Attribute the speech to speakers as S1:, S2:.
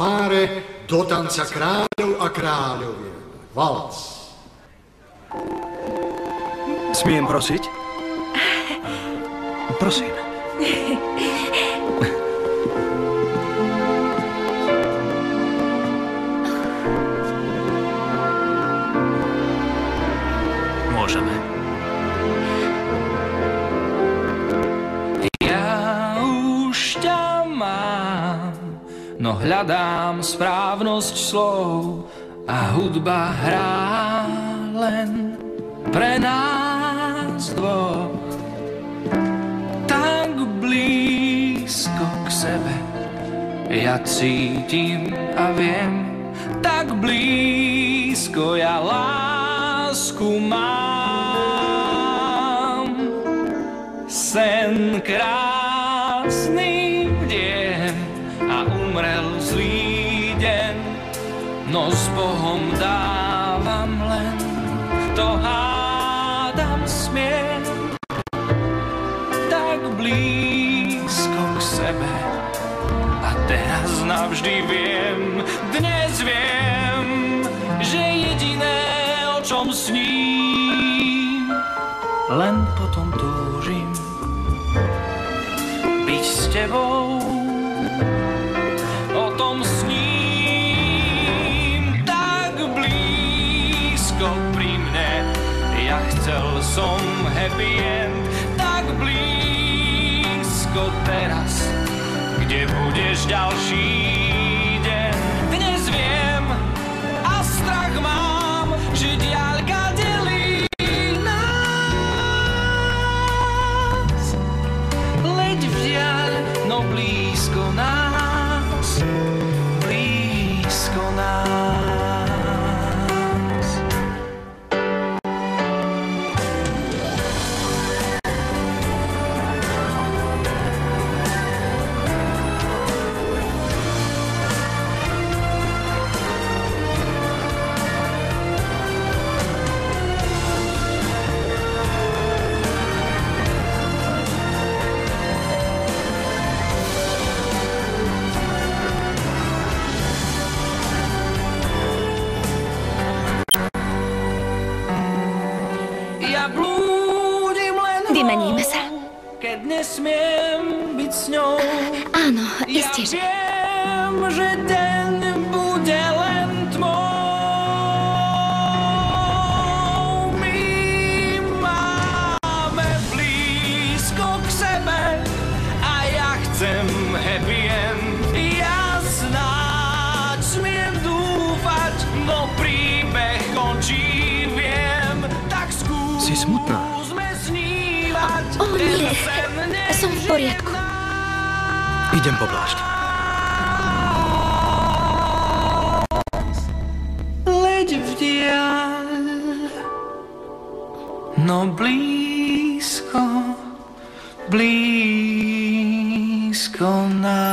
S1: páre do tanca kráľov a kráľoviek. Valc.
S2: Smiem prosiť? Prosím.
S3: Môžeme.
S4: Ja už ťa mám, no hľadám správnosť slov a hudba hrá len pre nás dvoch. Tak blízko k sebe ja cítim a viem, tak blízko ja lásku mám. Sen krásny vdiem a umrel zlý deň, no s Bohom dávam len, to hádam smiem. Tak blízko k sebe a teraz navždy viem, dnes viem, že jediné, o čom sním, len potom túžim byť s tebou, o tom sním. Tak blízko pri mne, ja chcel som happy end. Tak blízko teraz, kde budeš ďalší deň. Dnes viem a strach mám, že diaľka delí nás. Leď vdiaľ, no blízko nás, blízko nás.
S5: Vymeníme sa.
S4: Keď nesmiem byť s ňou.
S5: Áno, isté, že.
S4: Ja viem, že deň bude len tmou. My máme blízko k sebe a ja chcem happy end. Ja snáď smiem dúfať, no príbeh končí, viem. Tak skús.
S2: Si smutná.
S5: O nie, som v poriadku.
S2: Idem po plášť.
S4: Leď vdiaľ, no blízko, blízko nás.